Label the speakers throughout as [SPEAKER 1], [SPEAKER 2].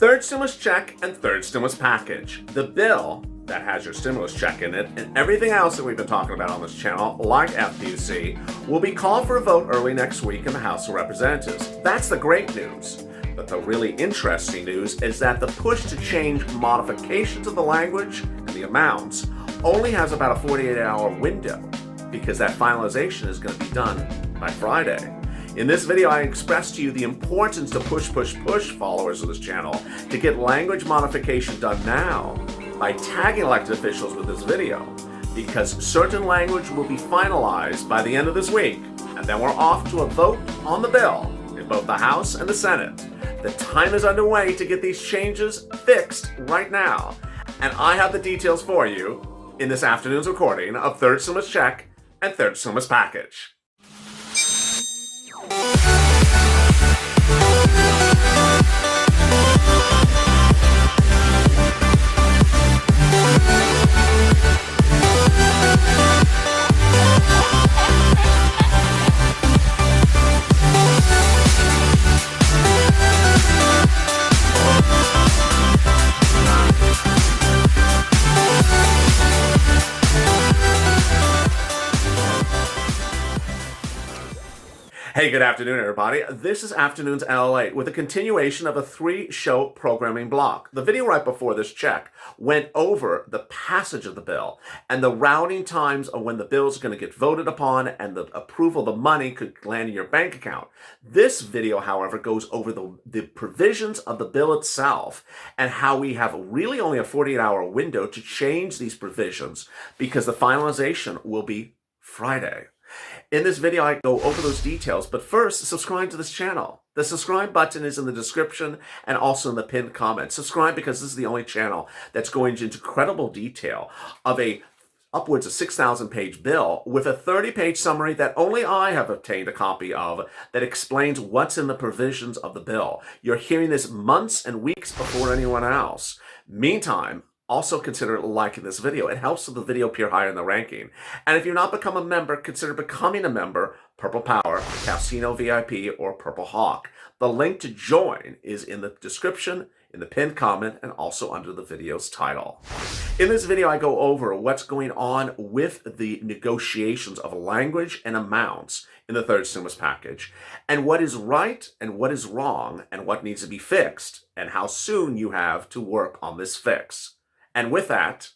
[SPEAKER 1] Third stimulus check and third stimulus package. The bill that has your stimulus check in it and everything else that we've been talking about on this channel, like FPC, will be called for a vote early next week in the House of Representatives. That's the great news. But the really interesting news is that the push to change modifications of the language and the amounts only has about a 48-hour window because that finalization is going to be done by Friday. In this video, I express to you the importance to push followers of this channel to get language modification done now by tagging elected officials with this video, because certain language will be finalized by the end of this week, and then we're off to a vote on the bill in both the House and the Senate. The time is underway to get these changes fixed right now, and I have the details for you in this afternoon's recording of Third Stimulus Check and Third Stimulus Package. Hey, good afternoon, everybody. This is Afternoons LATE with a continuation of a 3-show programming block. The video right before this check went over the passage of the bill and the routing times of when the bill is going to get voted upon and the approval, the money could land in your bank account. This video, however, goes over the provisions of the bill itself and how we have really only a 48-hour window to change these provisions because the finalization will be Friday. In this video, I go over those details, but first, subscribe to this channel. The subscribe button is in the description and also in the pinned comment. Subscribe because this is the only channel that's going into incredible detail of a upwards of 6,000-page bill with a 30-page summary that only I have obtained a copy of that explains what's in the provisions of the bill. You're hearing this months and weeks before anyone else. Meantime, also consider liking this video. It helps the video appear higher in the ranking. And if you've not become a member, consider becoming a member, Purple Power, Casino VIP, or Purple Hawk. The link to join is in the description, in the pinned comment, and also under the video's title. In this video, I go over what's going on with the negotiations of language and amounts in the third stimulus package, and what is right and what is wrong, and what needs to be fixed, and how soon you have to work on this fix. And with that,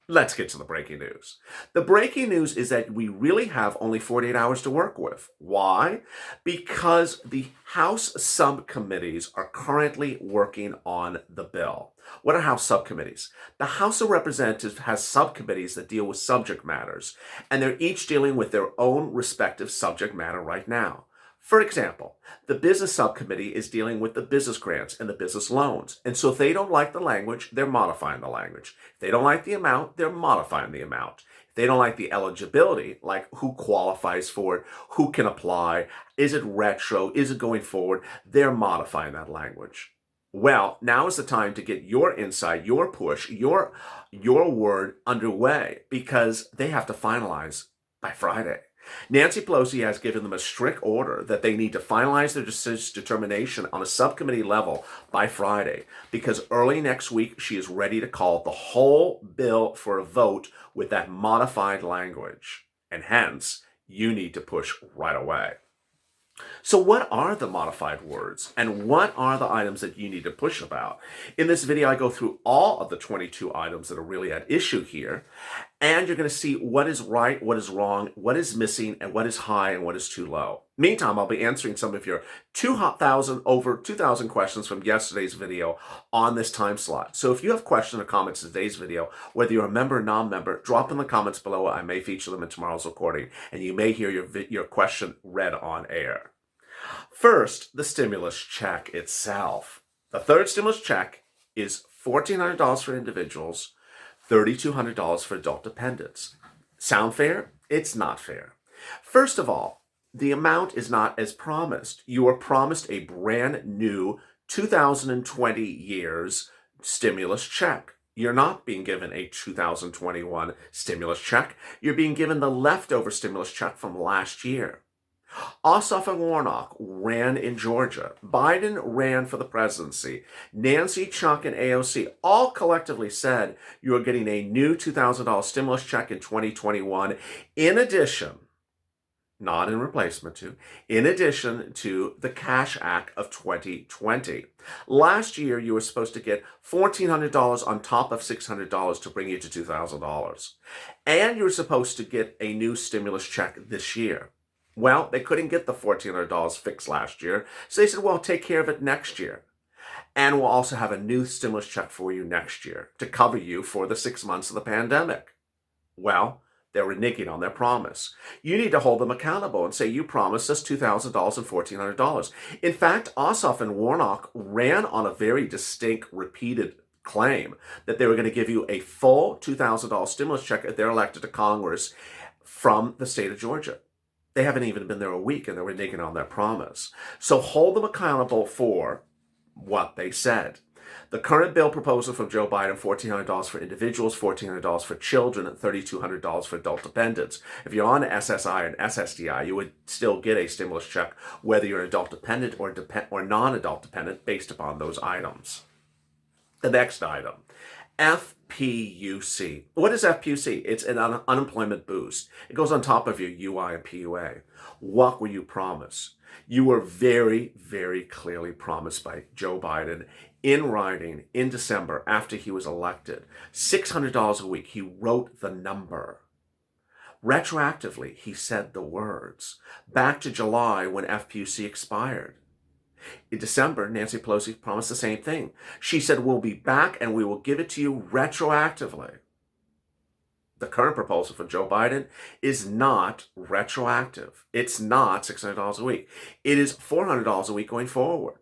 [SPEAKER 1] let's get to the breaking news. The breaking news is that we really have only 48 hours to work with. Why? Because the House subcommittees are currently working on the bill. What are House subcommittees? The House of Representatives has subcommittees that deal with subject matters, and they're each dealing with their own respective subject matter right now. For example, the business subcommittee is dealing with the business grants and the business loans. And so if they don't like the language, they're modifying the language. If they don't like the amount, they're modifying the amount. If they don't like the eligibility, like who qualifies for it, who can apply, is it retro, is it going forward, they're modifying that language. Well, now is the time to get your insight, your push, your word underway because they have to finalize by Friday. Nancy Pelosi has given them a strict order that they need to finalize their determination on a subcommittee level by Friday because early next week she is ready to call the whole bill for a vote with that modified language. And hence, you need to push right away. So what are the modified words and what are the items that you need to push about? In this video, I go through all of the 22 items that are really at issue here, and you're going to see what is right, what is wrong, what is missing, and what is high and what is too low. Meantime, I'll be answering some of your over 2,000 questions from yesterday's video on this time slot. So if you have questions or comments in today's video, whether you're a member or non-member, drop in the comments below. I may feature them in tomorrow's recording, and you may hear your question read on air. First, the stimulus check itself. The third stimulus check is $1,400 for individuals, $3,200 for adult dependents. Sound fair? It's not fair. First of all, the amount is not as promised. You are promised a brand new 2020 year's stimulus check. You're not being given a 2021 stimulus check. You're being given the leftover stimulus check from last year. Ossoff and Warnock ran in Georgia. Biden ran for the presidency. Nancy, Chuck, and AOC all collectively said you are getting a new $2,000 stimulus check in 2021, in addition, not in replacement to, in addition to the Cash Act of 2020. Last year, you were supposed to get $1,400 on top of $600 to bring you to $2,000. And you were supposed to get a new stimulus check this year. Well, they couldn't get the $1,400 fixed last year, so they said, well, take care of it next year. And we'll also have a new stimulus check for you next year to cover you for the 6 months of the pandemic. Well, they were reneging on their promise. You need to hold them accountable and say, you promised us $2,000 and $1,400. In fact, Ossoff and Warnock ran on a very distinct, repeated claim that they were going to give you a full $2,000 stimulus check if they're elected to Congress from the state of Georgia. They haven't even been there a week and they're reneging on their promise. So hold them accountable for what they said. The current bill proposal from Joe Biden, $1,400 for individuals, $1,400 for children, and $3,200 for adult dependents. If you're on SSI and SSDI, you would still get a stimulus check, whether you're adult dependent or non-adult dependent, based upon those items. The next item, FPUC. What is FPUC? It's an unemployment boost. It goes on top of your UI and PUA. What were you promised? You were very, very clearly promised by Joe Biden in writing in December after he was elected. $600 a week. He wrote the number. Retroactively, he said the words. Back to July when FPUC expired. In December, Nancy Pelosi promised the same thing. She said, we'll be back and we will give it to you retroactively. The current proposal for Joe Biden is not retroactive. It's not $600 a week. It is $400 a week going forward.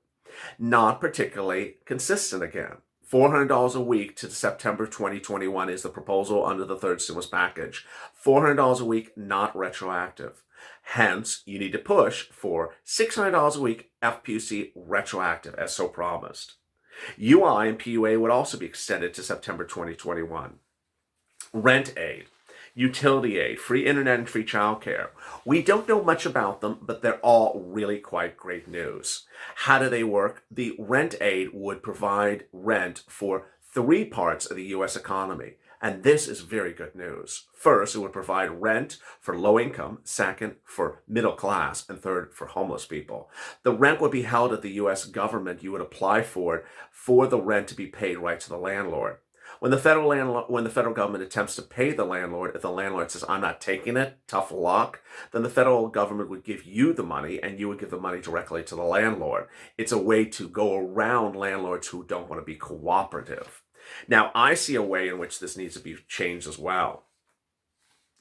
[SPEAKER 1] Not particularly consistent again. $400 a week to September 2021 is the proposal under the third stimulus package. $400 a week, not retroactive. Hence, you need to push for $600 a week FPUC retroactive, as so promised. UI and PUA would also be extended to September 2021. Rent aid, utility aid, free internet, and free childcare. We don't know much about them, but they're all really quite great news. How do they work? The rent aid would provide rent for 3 parts of the U.S. economy. And this is very good news. First, it would provide rent for low income. Second, for middle class. And third, for homeless people. The rent would be held at the U.S. government. You would apply for it for the rent to be paid right to the landlord. When the federal government attempts to pay the landlord, if the landlord says, I'm not taking it, tough luck, then the federal government would give you the money and you would give the money directly to the landlord. It's a way to go around landlords who don't want to be cooperative. Now, I see a way in which this needs to be changed as well.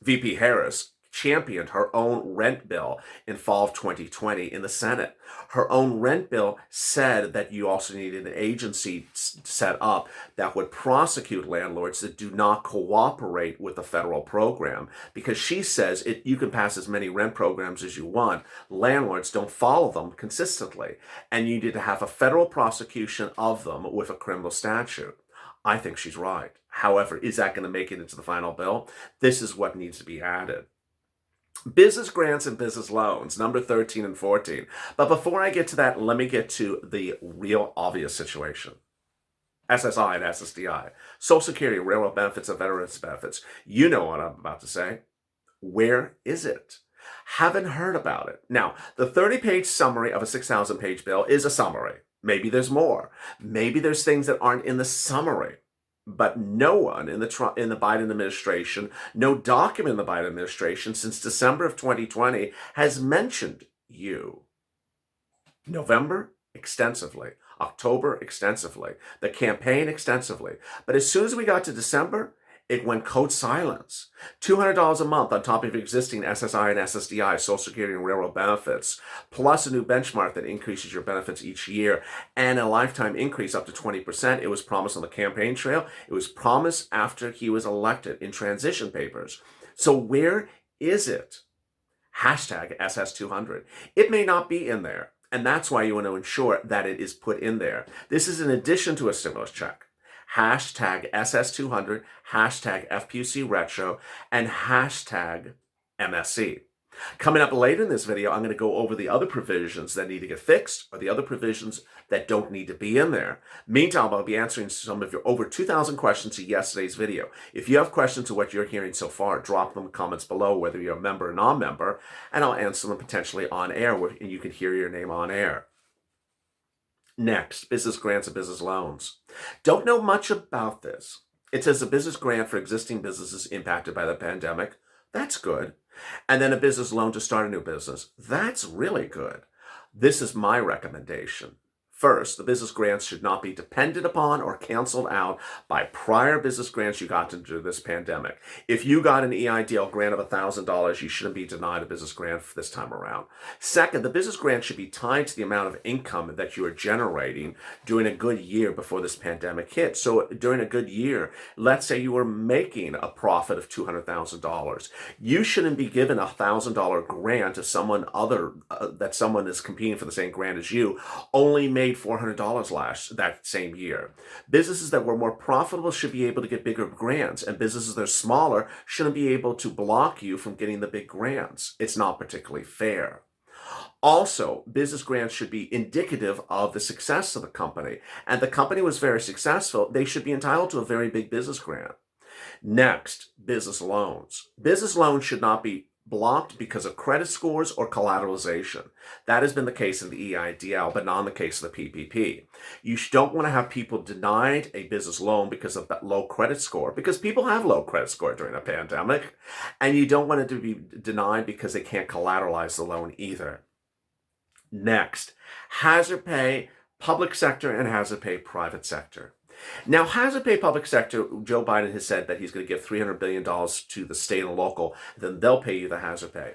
[SPEAKER 1] VP Harris championed her own rent bill in fall of 2020 in the Senate. Her own rent bill said that you also needed an agency set up that would prosecute landlords that do not cooperate with the federal program, because she says you can pass as many rent programs as you want. Landlords don't follow them consistently, and you need to have a federal prosecution of them with a criminal statute. I think she's right. However, is that going to make it into the final bill? This is what needs to be added. Business grants and business loans, number 13 and 14. But before I get to that, let me get to the real obvious situation. SSI and SSDI, Social Security, railroad benefits, and veterans benefits. You know what I'm about to say. Where is it? Haven't heard about it. Now, the 30-page summary of a 6,000-page bill is a summary. Maybe there's more. Maybe there's things that aren't in the summary. But no one in the Biden administration, no document in the Biden administration since December of 2020 has mentioned you. November, extensively. October, extensively. The campaign, extensively. But as soon as we got to December, it went code silence. $200 a month on top of existing SSI and SSDI, Social Security and railroad benefits, plus a new benchmark that increases your benefits each year, and a lifetime increase up to 20%. It was promised on the campaign trail. It was promised after he was elected in transition papers. So where is it? Hashtag SS200. It may not be in there, and that's why you want to ensure that it is put in there. This is in addition to a stimulus check. Hashtag SS200, hashtag FPUC retro, and hashtag MSC. Coming up later in this video, I'm going to go over the other provisions that need to get fixed or the other provisions that don't need to be in there. Meantime, I'll be answering some of your over 2,000 questions in yesterday's video. If you have questions to what you're hearing so far, drop them in the comments below, whether you're a member or non-member, and I'll answer them potentially on air, and you can hear your name on air. Next, business grants and business loans. Don't know much about this. It says a business grant for existing businesses impacted by the pandemic. That's good. And then a business loan to start a new business. That's really good. This is my recommendation. First, the business grants should not be dependent upon or canceled out by prior business grants you got into this pandemic. If you got an EIDL grant of $1,000, you shouldn't be denied a business grant for this time around. Second, the business grant should be tied to the amount of income that you are generating during a good year before this pandemic hit. So during a good year, let's say you were making a profit of $200,000. You shouldn't be given a $1,000 grant to someone other that someone is competing for the same grant as you, only made $400 that same year. Businesses that were more profitable should be able to get bigger grants, and businesses that are smaller shouldn't be able to block you from getting the big grants. It's not particularly fair. Also, business grants should be indicative of the success of the company, and the company was very successful. They should be entitled to a very big business grant. Next, business loans. Business loans should not be blocked because of credit scores or collateralization. That has been the case in the EIDL, but not in the case of the PPP. You don't want to have people denied a business loan because of that low credit score, because people have low credit score during a pandemic, and you don't want it to be denied because they can't collateralize the loan either. Next, hazard pay, public sector, and hazard pay, private sector. Now, hazard pay public sector, Joe Biden has said that he's going to give $300 billion to the state and local, then they'll pay you the hazard pay.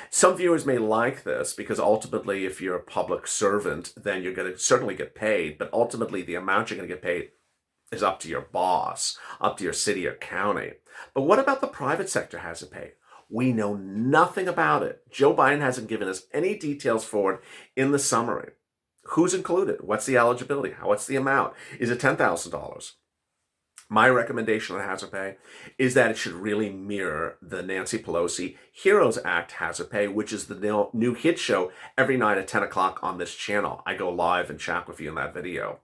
[SPEAKER 1] Some viewers may like this because ultimately, if you're a public servant, then you're going to certainly get paid, but ultimately the amount you're going to get paid is up to your boss, up to your city or county. But what about the private sector hazard pay? We know nothing about it. Joe Biden hasn't given us any details for it in the summary. Who's included? What's the eligibility? What's the amount? Is it $10,000? My recommendation on hazard pay is that it should really mirror the Nancy Pelosi HEROES Act hazard pay, which is the new hit show every night at 10 o'clock on this channel. I go live and chat with you in that video.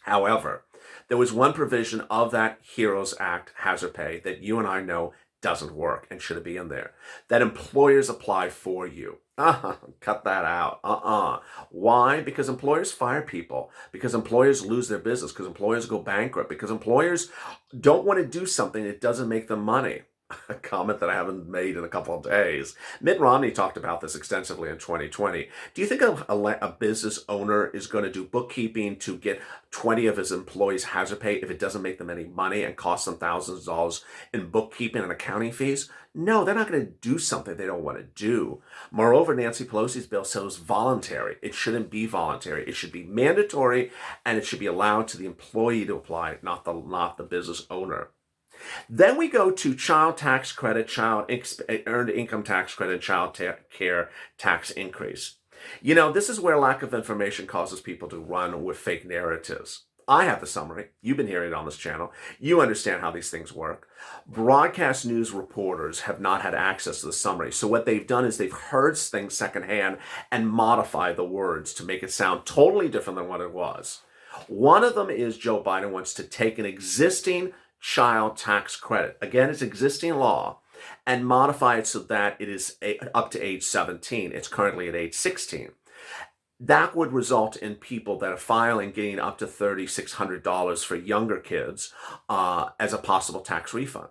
[SPEAKER 1] However, there was one provision of that HEROES Act hazard pay that you and I know doesn't work and shouldn't be in there. That employers apply for you. Cut that out. Why? Because employers fire people, because employers lose their business, because employers go bankrupt, because employers don't want to do something that doesn't make them money. A comment that I haven't made in a couple of days. Mitt Romney talked about this extensively in 2020. Do you think a business owner is going to do bookkeeping to get 20 of his employees hazard pay if it doesn't make them any money and cost them thousands of dollars in bookkeeping and accounting fees? No, they're not going to do something they don't want to do. Moreover, Nancy Pelosi's bill says voluntary. It shouldn't be voluntary. It should be mandatory, and it should be allowed to the employee to apply, not the business owner. Then we go to child tax credit, earned income tax credit, and child care tax increase. You know, this is where lack of information causes people to run with fake narratives. I have the summary. You've been hearing it on this channel. You understand how these things work. Broadcast news reporters have not had access to the summary. So what they've done is they've heard things secondhand and modified the words to make it sound totally different than what it was. One of them is Joe Biden wants to take an existing child tax credit. Again, it's existing law, and modify it so that it is up to age 17. It's currently at age 16. That would result in people that are filing getting up to $3,600 for younger kids as a possible tax refund.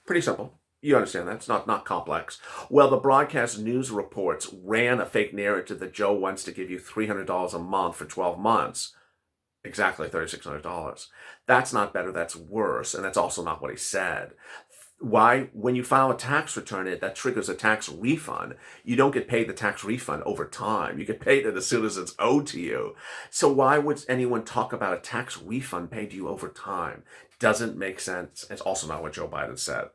[SPEAKER 1] Pretty simple. You understand that. It's not complex. Well, the broadcast news reports ran a fake narrative that Joe wants to give you $300 a month for 12 months. Exactly $3,600. That's not better, that's worse, and that's also not what he said. Why? When you file a tax return, that triggers a tax refund. You don't get paid the tax refund over time. You get paid it as soon as it's owed to you. So why would anyone talk about a tax refund paid to you over time? Doesn't make sense. It's also not what Joe Biden said.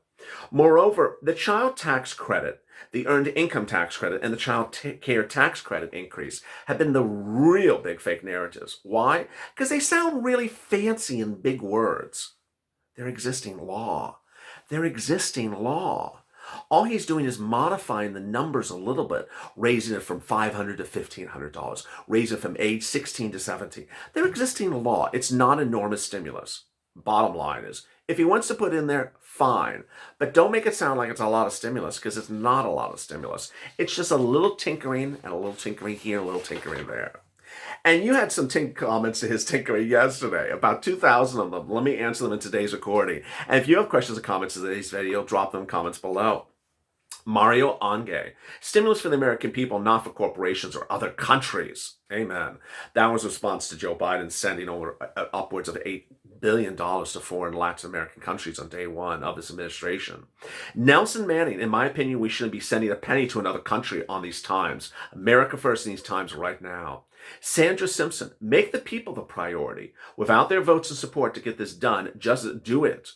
[SPEAKER 1] Moreover, the child tax credit, the earned income tax credit, and the child care tax credit increase have been the real big fake narratives. Why? Because they sound really fancy in big words. They're existing law. They're existing law. All he's doing is modifying the numbers a little bit, raising it from $500 to $1,500, raising it from age 16 to 17. They're existing law. It's not enormous stimulus. Bottom line is, if he wants to put in there, fine. But don't make it sound like it's a lot of stimulus, because it's not a lot of stimulus. It's just a little tinkering, and a little tinkering here, a little tinkering there. And you had some comments to his tinkering yesterday, about 2,000 of them. Let me answer them in today's recording. And if you have questions or comments to today's video, drop them in comments below. Mario Ange, stimulus for the American people, not for corporations or other countries. Amen. That was a response to Joe Biden sending over upwards of $8 billion to foreign Latin American countries on day one of his administration. Nelson Manning, in my opinion, we shouldn't be sending a penny to another country on these times. America first in these times right now. Sandra Simpson, make the people the priority. Without their votes and support to get this done, just do it.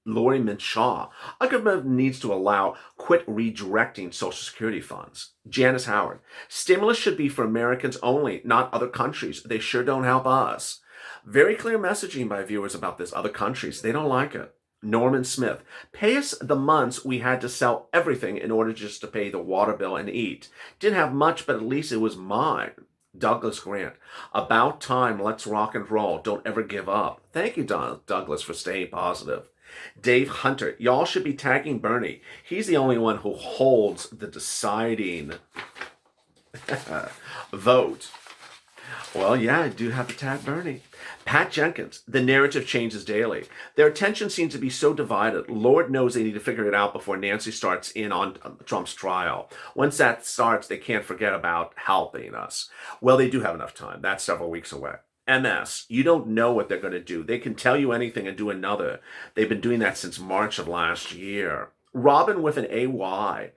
[SPEAKER 1] Lori Minshaw, our government needs to quit redirecting Social Security funds. Janice Howard, stimulus should be for Americans only, not other countries. They sure don't help us. Very clear messaging by viewers about this. Other countries, they don't like it. Norman Smith, pay us the months we had to sell everything in order just to pay the water bill and eat. Didn't have much, but at least it was mine. Douglas Grant, about time, let's rock and roll. Don't ever give up. Thank you, Douglas, for staying positive. Dave Hunter, y'all should be tagging Bernie. He's the only one who holds the deciding vote. Well, yeah, I do have to tag Bernie. Pat Jenkins, the narrative changes daily. Their attention seems to be so divided. Lord knows they need to figure it out before Nancy starts in on Trump's trial. Once that starts, they can't forget about helping us. Well, they do have enough time. That's several weeks away. MS, you don't know what they're going to do. They can tell you anything and do another. They've been doing that since March of last year. Robin with an AY.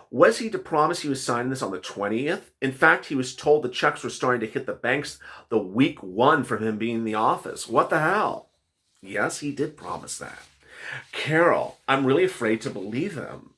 [SPEAKER 1] Was he to promise he was signing this on the 20th? In fact, he was told the checks were starting to hit the banks the week one from him being in the office. What the hell? Yes, he did promise that. Carol, I'm really afraid to believe him.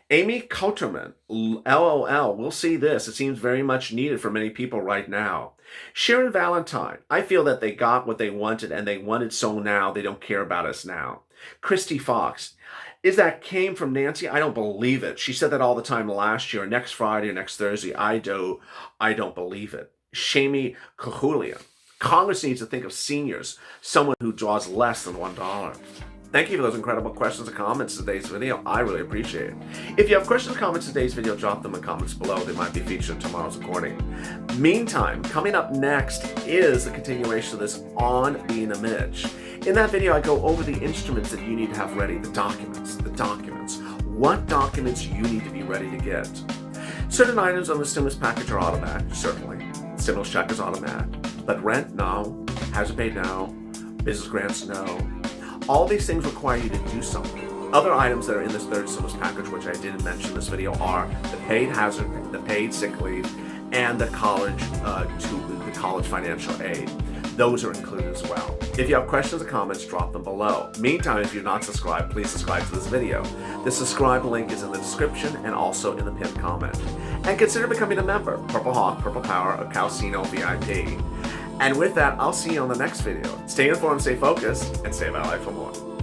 [SPEAKER 1] Amy Coterman, LOL, we'll see this. It seems very much needed for many people right now. Sharon Valentine, I feel that they got what they wanted and they wanted so now they don't care about us now. Christy Fox, is that came from Nancy? I don't believe it. She said that all the time last year, next Friday or next Thursday. I don't believe it. Shamie Cahulia, Congress needs to think of seniors, someone who draws less than $1. Thank you for those incredible questions and comments in today's video. I really appreciate it. If you have questions or comments in today's video, drop them in comments below. They might be featured in tomorrow's recording. Meantime, coming up next is the continuation of this on being a Mitch. In that video, I go over the instruments that you need to have ready, the documents. What documents you need to be ready to get. Certain items on the stimulus package are automatic, certainly. Stimulus check is automatic. But rent, no. Hazard pay, no. Business grants, no. All these things require you to do something. Other items that are in this third stimulus package, which I didn't mention in this video, are the paid hazard, the paid sick leave, and the college financial aid. Those are included as well. If you have questions or comments, drop them below. Meantime, if you're not subscribed, please subscribe to this video. The subscribe link is in the description and also in the pinned comment. And consider becoming a member, Purple Hawk, Purple Power, or Calcino VIP. And with that, I'll see you on the next video. Stay informed, stay focused, and stay about life for more.